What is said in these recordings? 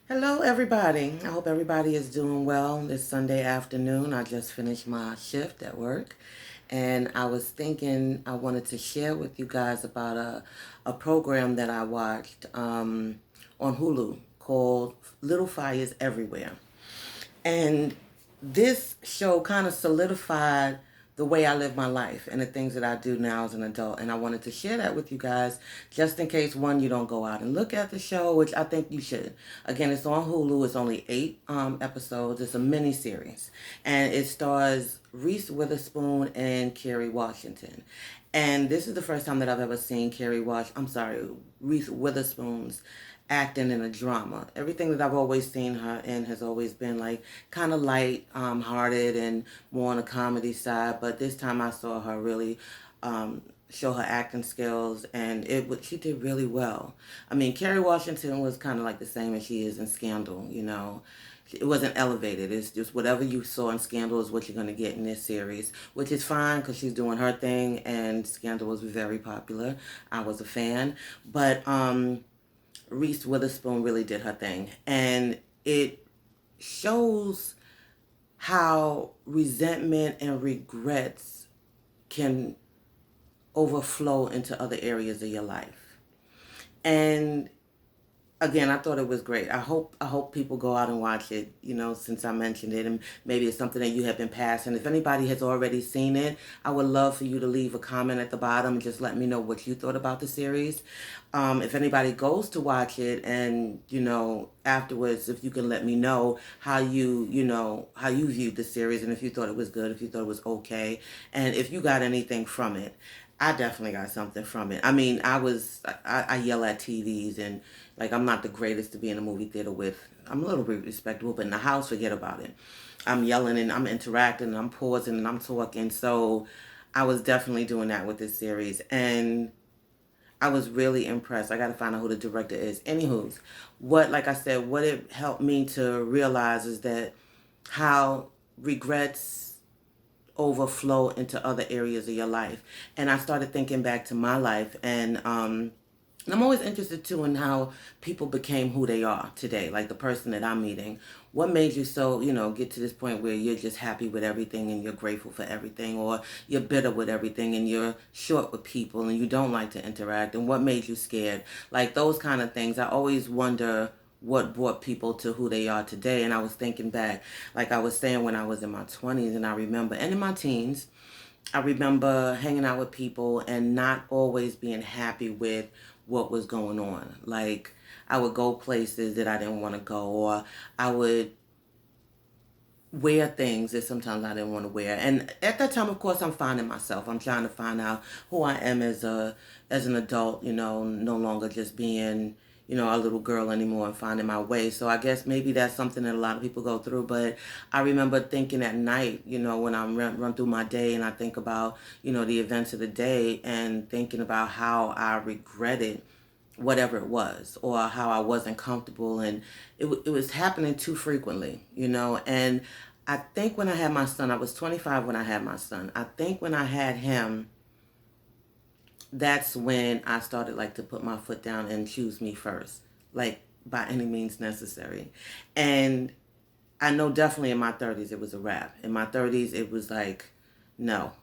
Hello, everybody. I hope everybody is doing well this Sunday afternoon. I just finished my shift at work, and I was thinking I wanted to share with you guys about a program that I watched on Hulu called Little Fires Everywhere. And this show kind of solidified the way I live my life and the things that I do now as an adult. And I wanted to share that with you guys just in case, one, you don't go out and look at the show, which I think you should. Again, it's on Hulu. It's only 8 episodes. It's a mini series. And it stars Reese Witherspoon and Kerry Washington. And this is the first time that I've ever seen Reese Witherspoon's acting in a drama. Everything that I've always seen her in has always been like kind of light hearted and more on the comedy side. But this time I saw her really show her acting skills, and she did really well. I mean, Kerry Washington was kind of like the same as she is in Scandal. It wasn't elevated. It's just whatever you saw in Scandal is what you're going to get in this series, which is fine because she's doing her thing, and Scandal was very popular. I was a fan. But Reese Witherspoon really did her thing. And it shows how resentment and regrets can overflow into other areas of your life. And again, I thought it was great. I hope people go out and watch it, since I mentioned it, and maybe it's something that you have been past. And if anybody has already seen it, I would love for you to leave a comment at the bottom and just let me know what you thought about the series. If anybody goes to watch it, and afterwards, if you can let me know how you viewed the series, and if you thought it was good, if you thought it was okay, and if you got anything from it. I definitely got something from it. I mean, I yell at TVs, and like I'm not the greatest to be in a movie theater with. I'm a little bit respectable, but in the house, forget about it. I'm yelling and I'm interacting and I'm pausing and I'm talking. So I was definitely doing that with this series, and I was really impressed. I got to find out who the director is. Anywho's, like I said, what it helped me to realize is that how regrets overflow into other areas of your life. And I started thinking back to my life, and I'm always interested too in how people became who they are today, like the person that I'm meeting. What made you get to this point where you're just happy with everything and you're grateful for everything, or you're bitter with everything and you're short with people and you don't like to interact, and what made you scared? Like those kind of things. I always wonder what brought people to who they are today. And I was thinking back, like I was saying, when I was in my 20s, and I remember, and in my teens, I remember hanging out with people and not always being happy with what was going on. Like, I would go places that I didn't want to go, or I would wear things that sometimes I didn't want to wear. And at that time, of course, I'm finding myself. I'm trying to find out who I am as an adult, no longer just being, a little girl anymore, and finding my way. So I guess maybe that's something that a lot of people go through. But I remember thinking at night, when I run through my day and I think about, the events of the day, and thinking about how I regretted whatever it was, or how I wasn't comfortable, and it was happening too frequently, and I think when I had my son, I was 25 when I had my son. I think when I had him, that's when I started like to put my foot down and choose me first, like by any means necessary. And I know definitely in my 30s it was a wrap. In my 30s it was like, no,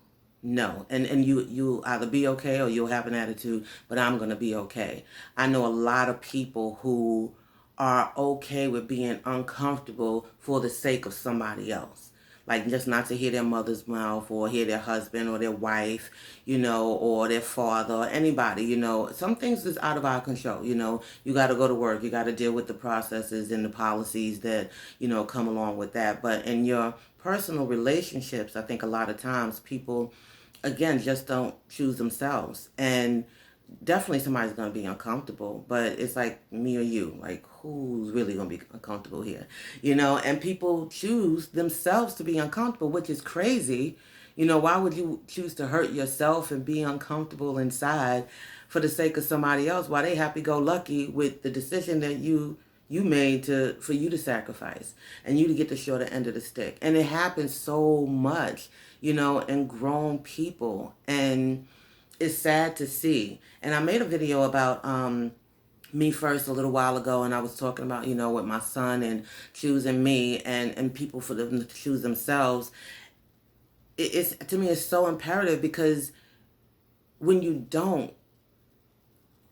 no. And you either be okay or you'll have an attitude, but I'm going to be okay. I know a lot of people who are okay with being uncomfortable for the sake of somebody else. Like just not to hear their mother's mouth, or hear their husband or their wife, or their father, or anybody, Some things is out of our control, You got to go to work. You got to deal with the processes and the policies that, come along with that. But in your personal relationships, I think a lot of times people, again, just don't choose themselves. And definitely somebody's going to be uncomfortable, but it's like me or you, like who's really going to be uncomfortable here, and people choose themselves to be uncomfortable, which is crazy. Why would you choose to hurt yourself and be uncomfortable inside for the sake of somebody else? Why they happy-go-lucky with the decision that you made for you to sacrifice and you to get the shorter end of the stick? And it happens so much, in grown people, and it's sad to see. And I made a video about me first a little while ago, and I was talking about, with my son and choosing me and people for them to choose themselves. It's, to me, it's so imperative, because when you don't,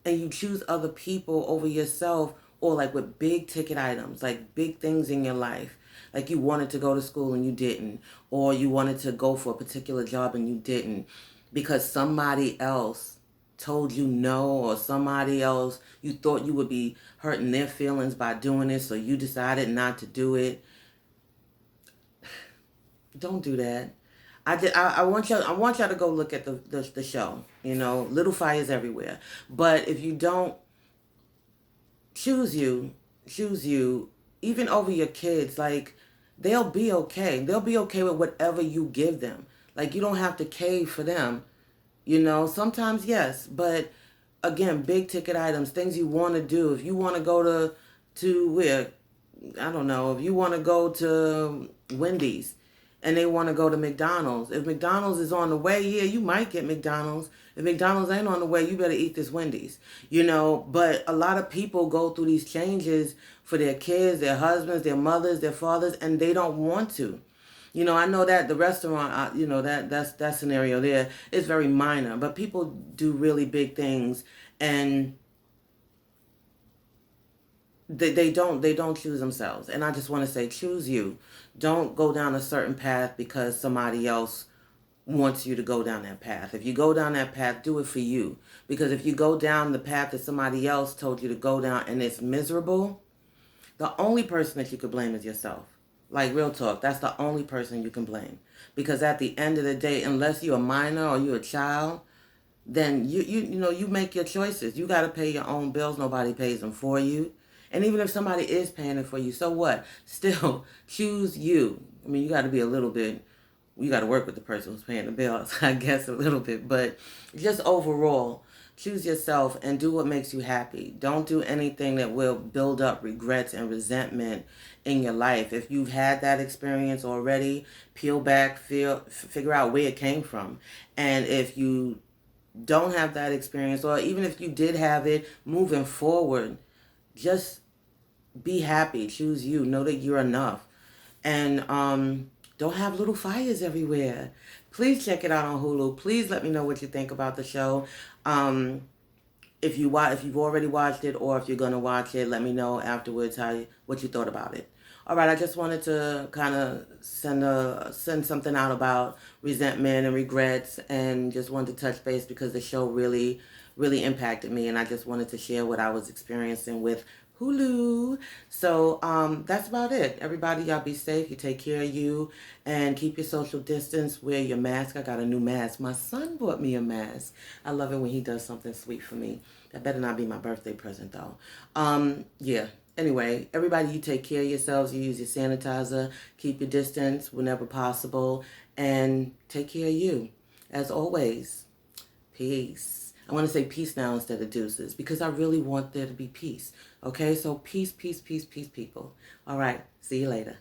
and you choose other people over yourself, or like with big ticket items, like big things in your life, like you wanted to go to school and you didn't, or you wanted to go for a particular job and you didn't, because somebody else told you no, or somebody else, you thought you would be hurting their feelings by doing it, so you decided not to do it. Don't do that. I want y'all to go look at the show. Little fires everywhere. But if you don't, choose you, choose you, even over your kids. Like, they'll be okay. They'll be okay with whatever you give them. Like, you don't have to cave for them. Sometimes yes, but again, big ticket items, things you want to do. If you want to go to where, I don't know, if you want to go to Wendy's and they want to go to McDonald's. If McDonald's is on the way, yeah, you might get McDonald's. If McDonald's ain't on the way, you better eat this Wendy's. But a lot of people go through these changes for their kids, their husbands, their mothers, their fathers, and they don't want to. I know that the restaurant, that scenario there is very minor, but people do really big things, and they don't choose themselves. And I just want to say, choose you. Don't go down a certain path because somebody else wants you to go down that path. If you go down that path, do it for you. Because if you go down the path that somebody else told you to go down and it's miserable, the only person that you could blame is yourself. Like, real talk, that's the only person you can blame. Because at the end of the day, unless you're a minor or you're a child, then you make your choices. You got to pay your own bills. Nobody pays them for you. And even if somebody is paying it for you, so what? Still, choose you. I mean, you got to be a little bit, you got to work with the person who's paying the bills, I guess, a little bit. But just overall, choose yourself and do what makes you happy. Don't do anything that will build up regrets and resentment in your life. If you've had that experience already, peel back, figure out where it came from. And if you don't have that experience, or even if you did have it, moving forward, just be happy. Choose you. Know that you're enough. And don't have little fires everywhere. Please check it out on Hulu. Please let me know what you think about the show. If you've already watched it, or if you're gonna watch it, let me know afterwards what you thought about it. All right, I just wanted to kind of send something out about resentment and regrets, and just wanted to touch base because the show really impacted me, and I just wanted to share what I was experiencing with Hulu. So that's about it. Everybody, y'all be safe. You take care of you, and keep your social distance. Wear your mask. I got a new mask. My son bought me a mask. I love it when he does something sweet for me. That better not be my birthday present though. Yeah. Anyway, everybody, you take care of yourselves. You use your sanitizer. Keep your distance whenever possible, and take care of you. As always, peace. I want to say peace now instead of deuces, because I really want there to be peace. Okay, so peace, peace, peace, peace, people. All right, see you later.